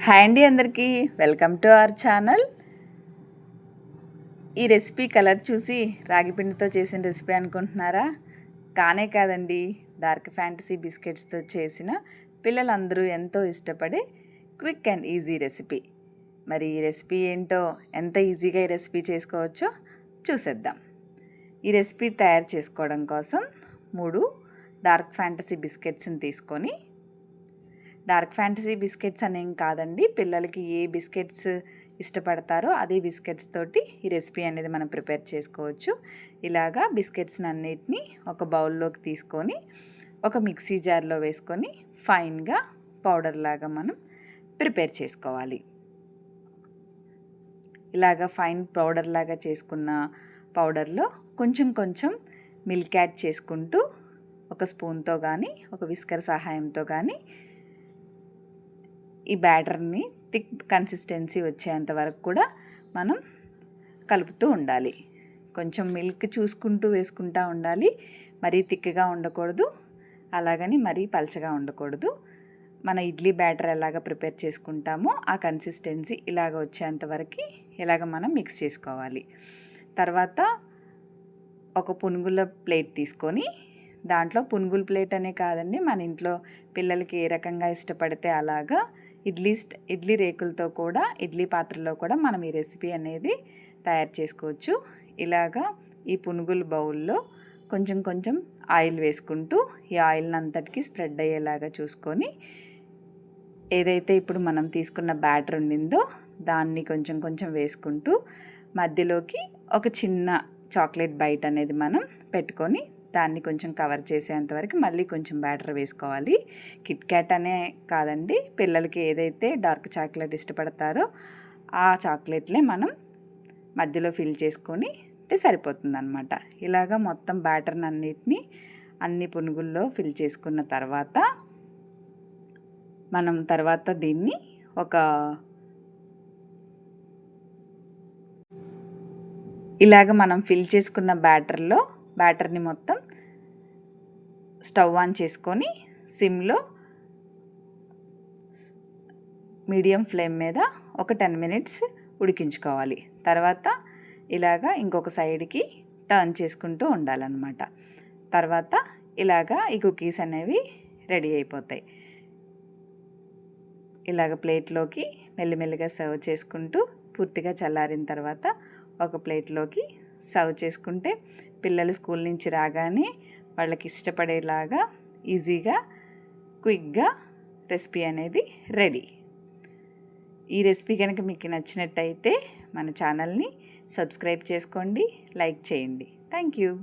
Hi అండి అందరికీ welcome to our channel. ఈ రెసిపీ కలర్ చూసి రాగి పిండితో చేసిన రెసిపీ అనుకుంటున్నారా? కానే కాదండి, డార్క్ ఫ్యాంటసీ బిస్కెట్స్తో చేసిన పిల్లలందరూ ఎంతో ఇష్టపడే క్విక్ అండ్ ఈజీ రెసిపీ. మరి ఈ రెసిపీ ఏంటో, ఎంత ఈజీగా ఈ రెసిపీ చేసుకోవచ్చో చూసేద్దాం. ఈ రెసిపీ తయారు చేసుకోవడం కోసం 3 డార్క్ ఫ్యాంటసీ బిస్కెట్స్ని తీసుకొని, డార్క్ ఫ్యాంటసీ బిస్కెట్స్ అనేం కాదండి, పిల్లలకి ఏ బిస్కెట్స్ ఇష్టపడతారో అదే బిస్కెట్స్ తోటి ఈ రెసిపీ అనేది మనం ప్రిపేర్ చేసుకోవచ్చు. ఇలాగా బిస్కెట్స్ని అన్నిటినీ ఒక బౌల్లోకి తీసుకొని ఒక మిక్సీ జార్లో వేసుకొని ఫైన్గా పౌడర్ లాగా మనం ప్రిపేర్ చేసుకోవాలి. ఇలాగా ఫైన్ పౌడర్ లాగా చేసుకున్న పౌడర్లో కొంచెం కొంచెం మిల్క్ యాడ్ చేసుకుంటూ ఒక స్పూన్తో కానీ ఒక విస్కర్ సహాయంతో కానీ ఈ బ్యాటర్ని థిక్ కన్సిస్టెన్సీ వచ్చేంత వరకు కూడా మనం కలుపుతూ ఉండాలి. కొంచెం మిల్క్ చూసుకుంటూ వేసుకుంటూ ఉండాలి. మరీ థిక్గా ఉండకూడదు, అలాగని మరీ పలచగా ఉండకూడదు. మన ఇడ్లీ బ్యాటర్ ఎలాగ ప్రిపేర్ చేసుకుంటామో ఆ కన్సిస్టెన్సీ ఇలాగ వచ్చేంత వరకు ఇలాగ మనం మిక్స్ చేసుకోవాలి. తర్వాత ఒక పునుగుల ప్లేట్ తీసుకొని, దాంట్లో పునుగుల ప్లేట్ అనే కాదండి, మన ఇంట్లో పిల్లలకి ఏ రకంగా ఇష్టపడితే అలాగా ఇడ్లీ రేకులతో కూడా, ఇడ్లీ పాత్రలో కూడా మనం ఈ రెసిపీ అనేది తయారు చేసుకోవచ్చు. ఇలాగా ఈ పునుగుల బౌల్లో కొంచెం కొంచెం ఆయిల్ వేసుకుంటూ ఈ ఆయిల్ని అంతటికి స్ప్రెడ్ అయ్యేలాగా చూసుకొని, ఏదైతే ఇప్పుడు మనం తీసుకున్న బ్యాటర్ ఉండిందో దాన్ని కొంచెం కొంచెం వేసుకుంటూ మధ్యలోకి ఒక చిన్న చాక్లెట్ బైట్ అనేది మనం పెట్టుకొని దాన్ని కొంచెం కవర్ చేసేంతవరకు మళ్ళీ కొంచెం బ్యాటర్ వేసుకోవాలి. కిట్ క్యాట్ అనే కాదండి, పిల్లలకి ఏదైతే డార్క్ చాక్లెట్ ఇష్టపడతారో ఆ చాక్లెట్లే మనం మధ్యలో ఫిల్ చేసుకొని సరిపోతుంది అన్నమాట. ఇలాగా మొత్తం బ్యాటర్ని అన్నిటినీ అన్ని పునుగుల్లో ఫిల్ చేసుకున్న తర్వాత మనం దీన్ని ఇలాగ మనం ఫిల్ చేసుకున్న బ్యాటర్ని మొత్తం స్టవ్ ఆన్ చేసుకొని సిమ్లో మీడియం ఫ్లేమ్ మీద ఒక 10 మినిట్స్ ఉడికించుకోవాలి. తర్వాత ఇలాగా ఇంకొక సైడ్కి టర్న్ చేసుకుంటూ ఉండాలన్నమాట. తర్వాత ఇలాగా ఈ కుకీస్ అనేవి రెడీ అయిపోతాయి. ఇలాగ ప్లేట్లోకి మెల్లిమెల్లిగా సర్వ్ చేసుకుంటూ పూర్తిగా చల్లారిన తర్వాత ఒక ప్లేట్లోకి సర్వ్ చేసుకుంటే పిల్లలు స్కూల్ నుంచి రాగానే వాళ్ళకి ఇష్టపడేలాగా ఈజీగా క్విక్గా రెసిపీ అనేది రెడీ. ఈ రెసిపీ కనుక మీకు నచ్చినట్టయితే మన ఛానల్ని సబ్స్క్రైబ్ చేసుకోండి, లైక్ చేయండి. Thank you.